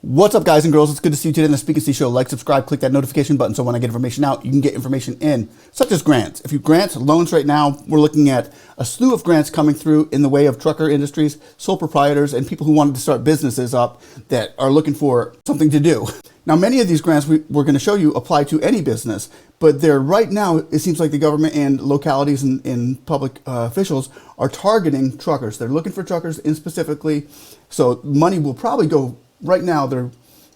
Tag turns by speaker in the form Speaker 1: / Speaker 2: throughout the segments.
Speaker 1: What's up, guys and girls? It's good to see you today on the Speak and See Show. Like, subscribe, click that notification button so when I get information out, you can get information in, such as grants. If you grant loans right now, we're looking at a slew of grants coming through in the way of trucker industries, sole proprietors, and people who wanted to start businesses up that are looking for something to do. Now, many of these grants we're going to show you apply to any business, but they're right now, it seems like the government and localities and public officials are targeting truckers. They're looking for truckers in specifically, so money will probably go. Right now, they're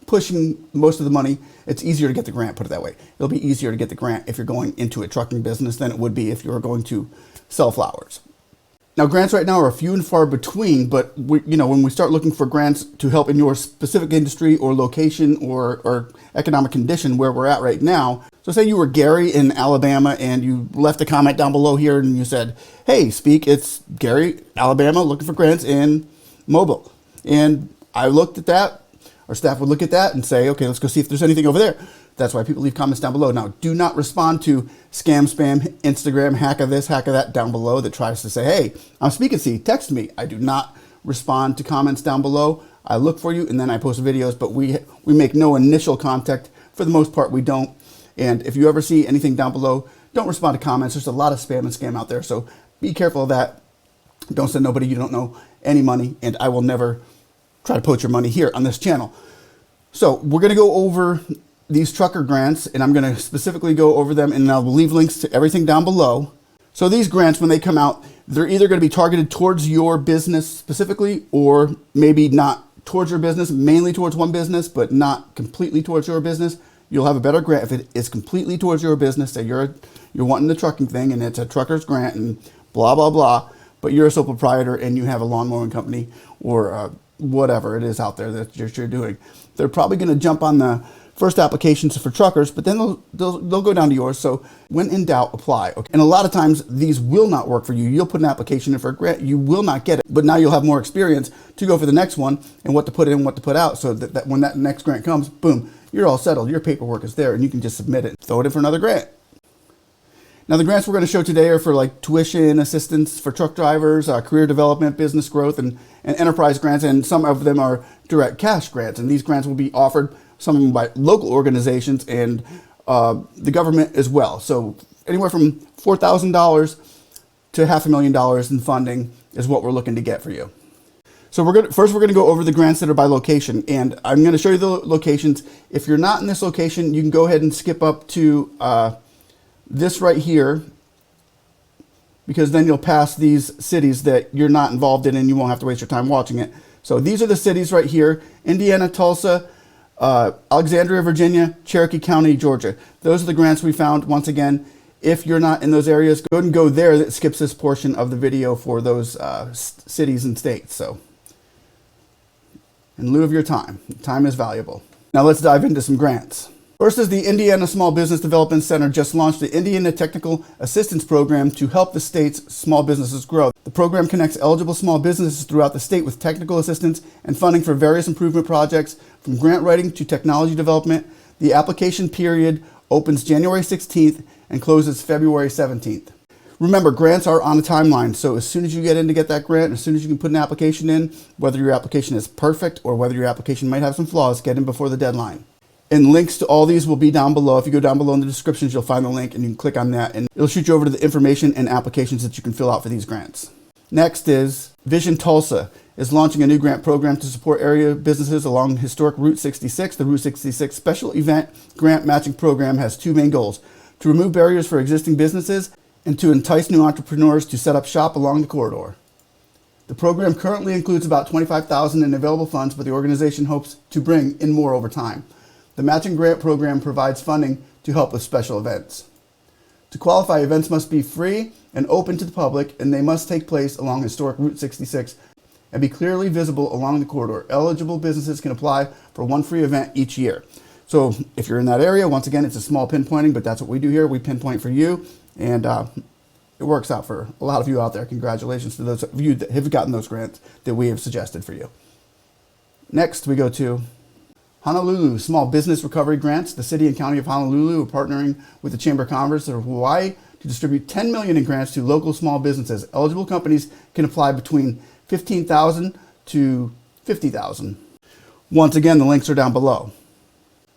Speaker 1: pushing most of the money. It's easier to get the grant, put it that way. It'll be easier to get the grant if you're going into a trucking business than it would be if you were going to sell flowers. Now, grants right now are few and far between, but when we start looking for grants to help in your specific industry or location or economic condition where we're at right now. So say you were Gary in Alabama and you left a comment down below here and you said, hey, Speak, it's Gary, Alabama, looking for grants in Mobile. And I looked at that, our staff would look at that and say, okay, let's go see if there's anything over there. That's why people leave comments down below. Now, do not respond to scam, spam, Instagram, hack of this, hack of that down below that tries to say, hey, I'm speaknsee, text me. I do not respond to comments down below. I look for you and then I post videos, but we make no initial contact. For the most part, we don't. And if you ever see anything down below, don't respond to comments. There's a lot of spam and scam out there, so be careful of that. Don't send nobody you don't know any money, and I will never try to poach your money here on this channel. So we're going to go over these trucker grants, and I'm going to specifically go over them, and I'll leave links to everything down below. So these grants, when they come out, they're either going to be targeted towards your business specifically, or maybe not towards your business, mainly towards one business, but not completely towards your business. You'll have a better grant if it is completely towards your business. Say you're wanting the trucking thing, and it's a trucker's grant, and blah, blah, blah, but you're a sole proprietor, and you have a lawn mowing company, or whatever it is out there that you're doing. They're probably going to jump on the first applications for truckers, but then they'll go down to yours. So when in doubt, apply. Okay. And a lot of times these will not work for you. You'll put an application in for a grant, you will not get it, but now you'll have more experience to go for the next one and what to put in, what to put out, so that when that next grant comes, boom, you're all settled. Your paperwork is there and you can just submit it, throw it in for another grant. Now, the grants we're going to show today are for like tuition assistance for truck drivers, career development, business growth, and enterprise grants, and some of them are direct cash grants. And these grants will be offered, some of them by local organizations and the government as well. So anywhere from $4,000 to $500,000 in funding is what we're looking to get for you. So first we're going to go over the grants that are by location, and I'm going to show you the locations. If you're not in this location, you can go ahead and skip up to this right here, because then you'll pass these cities that you're not involved in and you won't have to waste your time watching it. So these are the cities right here: Indiana, Tulsa, Alexandria, Virginia, Cherokee County, Georgia. Those are the grants we found. Once again, if you're not in those areas, go ahead and go there. That skips this portion of the video for those cities and states. So in lieu of your time is valuable. Now let's dive into some grants. First is the Indiana Small Business Development Center just launched the Indiana Technical Assistance Program to help the state's small businesses grow. The program connects eligible small businesses throughout the state with technical assistance and funding for various improvement projects, from grant writing to technology development. The application period opens January 16th and closes February 17th. Remember, grants are on a timeline, so as soon as you get in to get that grant, as soon as you can put an application in, whether your application is perfect or whether your application might have some flaws, get in before the deadline. And links to all these will be down below. If you go down below in the descriptions, you'll find the link and you can click on that and it'll shoot you over to the information and applications that you can fill out for these grants. Next is Vision Tulsa is launching a new grant program to support area businesses along historic Route 66. The Route 66 Special Event Grant Matching Program has two main goals: to remove barriers for existing businesses and to entice new entrepreneurs to set up shop along the corridor. The program currently includes about $25,000 in available funds, but the organization hopes to bring in more over time. The matching grant program provides funding to help with special events. To qualify, events must be free and open to the public, and they must take place along historic Route 66 and be clearly visible along the corridor. Eligible businesses can apply for one free event each year. So if you're in that area, once again, it's a small pinpointing, but that's what we do here. We pinpoint for you, and it works out for a lot of you out there. Congratulations to those of you that have gotten those grants that we have suggested for you. Next, we go to Honolulu Small Business Recovery Grants. The city and county of Honolulu are partnering with the Chamber of Commerce of Hawaii to distribute $10 million in grants to local small businesses. Eligible companies can apply between $15,000 to $50,000. Once again, the links are down below.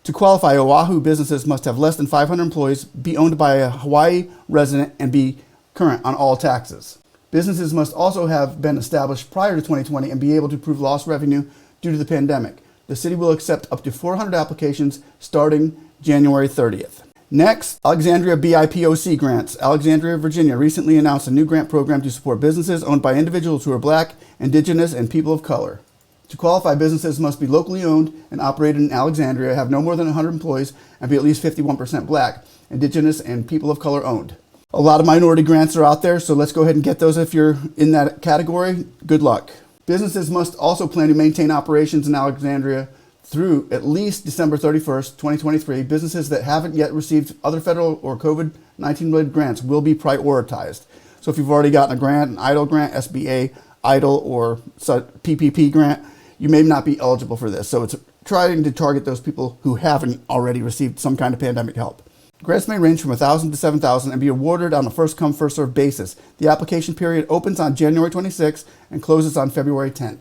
Speaker 1: To qualify, Oahu businesses must have less than 500 employees, be owned by a Hawaii resident, and be current on all taxes. Businesses must also have been established prior to 2020 and be able to prove lost revenue due to the pandemic. The city will accept up to 400 applications starting January 30th. Next, Alexandria BIPOC grants. Alexandria, Virginia recently announced a new grant program to support businesses owned by individuals who are Black, Indigenous, and people of color. To qualify, businesses must be locally owned and operated in Alexandria, have no more than 100 employees, and be at least 51% Black, Indigenous, and people of color owned. A lot of minority grants are out there, so let's go ahead and get those if you're in that category. Good luck. Businesses must also plan to maintain operations in Alexandria through at least December 31st, 2023. Businesses that haven't yet received other federal or COVID-19 related grants will be prioritized. So if you've already gotten a grant, an EIDL grant, SBA, EIDL, or PPP grant, you may not be eligible for this. So it's trying to target those people who haven't already received some kind of pandemic help. Grants may range from $1,000 to $7,000 and be awarded on a first-come, first-served basis. The application period opens on January 26th and closes on February 10th.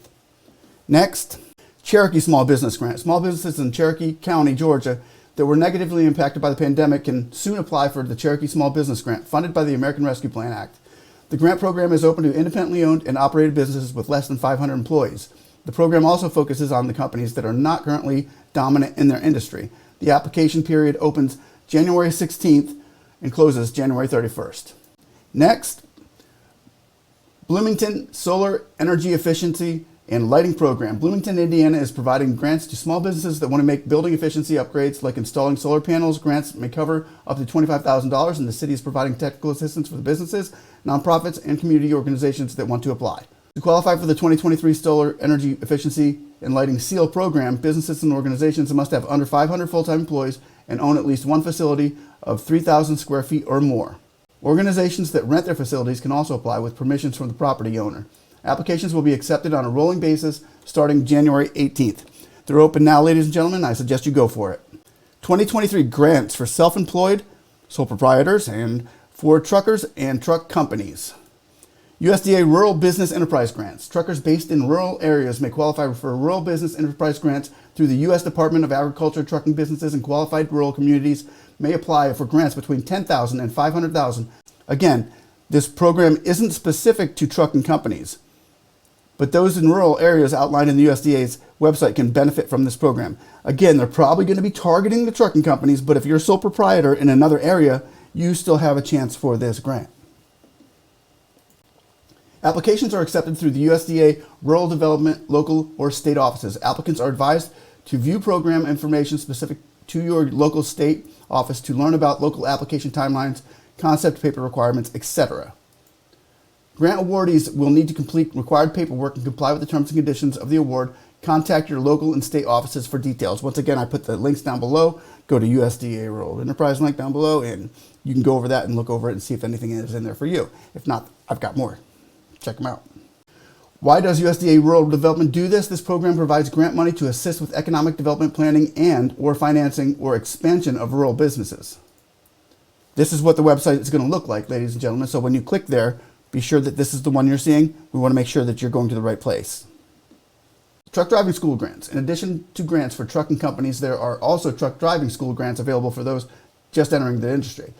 Speaker 1: Next, Cherokee Small Business Grant. Small businesses in Cherokee County, Georgia, that were negatively impacted by the pandemic can soon apply for the Cherokee Small Business Grant, funded by the American Rescue Plan Act. The grant program is open to independently owned and operated businesses with less than 500 employees. The program also focuses on the companies that are not currently dominant in their industry. The application period opens January 16th and closes January 31st. Next, Bloomington Solar Energy Efficiency and Lighting Program. Bloomington, Indiana is providing grants to small businesses that want to make building efficiency upgrades like installing solar panels. Grants may cover up to $25,000, and the city is providing technical assistance for the businesses, nonprofits, and community organizations that want to apply. To qualify for the 2023 Solar Energy Efficiency and Lighting SEAL program, businesses and organizations must have under 500 full-time employees and own at least one facility of 3,000 square feet or more. Organizations that rent their facilities can also apply with permissions from the property owner. Applications will be accepted on a rolling basis starting January 18th. They're open now, ladies and gentlemen. I suggest you go for it. 2023 grants for self-employed, sole proprietors, and for truckers and truck companies. USDA Rural Business Enterprise Grants. Truckers based in rural areas may qualify for rural business enterprise grants through the U.S. Department of Agriculture. Trucking businesses in qualified rural communities may apply for grants between $10,000 and $500,000. Again, this program isn't specific to trucking companies, but those in rural areas outlined in the USDA's website can benefit from this program. Again, they're probably going to be targeting the trucking companies, but if you're a sole proprietor in another area, you still have a chance for this grant. Applications are accepted through the USDA Rural Development local or state offices. Applicants are advised to view program information specific to your local state office to learn about local application timelines, concept paper requirements, etc. Grant awardees will need to complete required paperwork and comply with the terms and conditions of the award. Contact your local and state offices for details. Once again, I put the links down below. Go to USDA Rural Enterprise link down below, and you can go over that and look over it and see if anything is in there for you. If not, I've got more. Check them out. Why does USDA Rural Development do this? This program provides grant money to assist with economic development planning and or financing or expansion of rural businesses. This is what the website is going to look like, ladies and gentlemen. So when you click there, be sure that this is the one you're seeing. We want to make sure that you're going to the right place. Truck driving school grants. In addition to grants for trucking companies, there are also truck driving school grants available for those just entering the industry.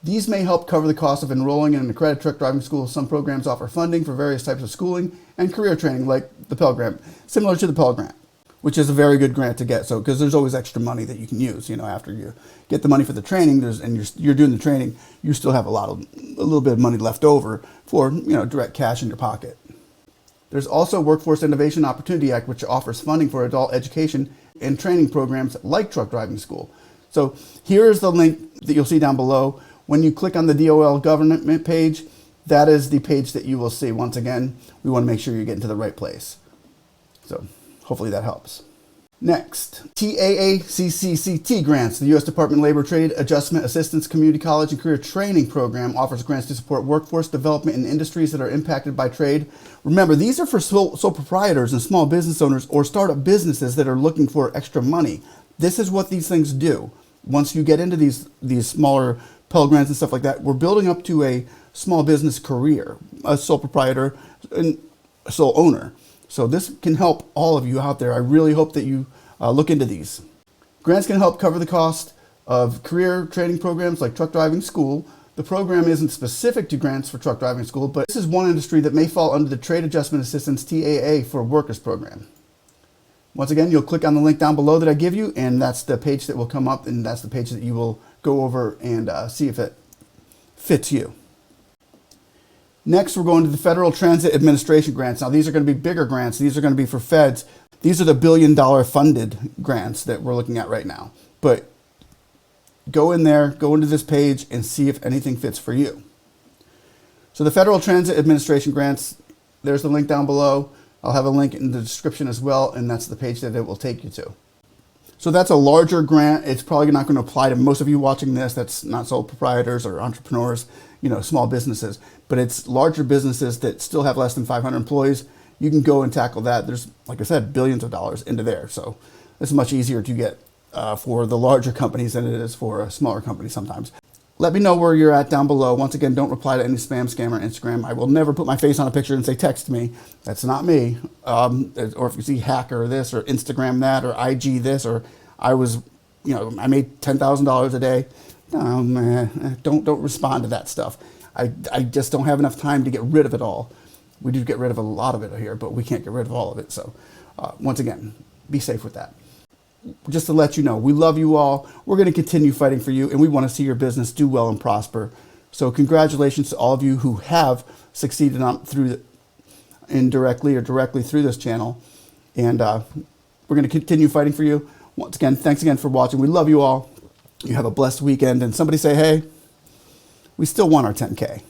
Speaker 1: These may help cover the cost of enrolling in an accredited truck driving school. Some programs offer funding for various types of schooling and career training, like the Pell Grant, similar to the Pell Grant, which is a very good grant to get. So, because there's always extra money that you can use, after you get the money for the training, and you're doing the training, you still have a little bit of money left over for, direct cash in your pocket. There's also Workforce Innovation Opportunity Act, which offers funding for adult education and training programs like truck driving school. So here's the link that you'll see down below. When you click on the DOL government page, that is the page that you will see. Once again, we want to make sure you're getting to the right place. So hopefully that helps. Next, TAACCCT grants. The U.S. Department of Labor Trade Adjustment Assistance Community College and Career Training Program offers grants to support workforce development in industries that are impacted by trade. Remember, these are for sole proprietors and small business owners or startup businesses that are looking for extra money. This is what these things do. Once you get into these smaller Pell Grants and stuff like that, we're building up to a small business career, a sole proprietor and a sole owner. So this can help all of you out there. I really hope that you look into these. Grants can help cover the cost of career training programs like truck driving school. The program isn't specific to grants for truck driving school, but this is one industry that may fall under the Trade Adjustment Assistance TAA for Workers program. Once again, you'll click on the link down below that I give you, and that's the page that will come up, and that's the page that you will go over and see if it fits you. Next, we're going to the Federal Transit Administration grants. Now, these are going to be bigger grants. These are going to be for feds. These are the billion-dollar funded grants that we're looking at right now. But go in there, go into this page, and see if anything fits for you. So the Federal Transit Administration grants, there's the link down below. I'll have a link in the description as well, and that's the page that it will take you to. So that's a larger grant. It's probably not going to apply to most of you watching this. That's not sole proprietors or entrepreneurs, small businesses. But it's larger businesses that still have less than 500 employees. You can go and tackle that. There's, like I said, billions of dollars into there. So it's much easier to get for the larger companies than it is for a smaller company sometimes. Let me know where you're at down below. Once again, don't reply to any spam, scam, or Instagram. I will never put my face on a picture and say, text me. That's not me. Or if you see hacker this or Instagram that or IG this, or I was, I made $10,000 a day. Don't respond to that stuff. I just don't have enough time to get rid of it all. We do get rid of a lot of it here, but we can't get rid of all of it. So once again, be safe with that. Just to let you know, we love you all. We're going to continue fighting for you, and we want to see your business do well and prosper. So congratulations to all of you who have succeeded indirectly or directly through this channel. And we're going to continue fighting for you. Once again, thanks again for watching. We love you all. You have a blessed weekend. And somebody say, hey, we still want our 10K.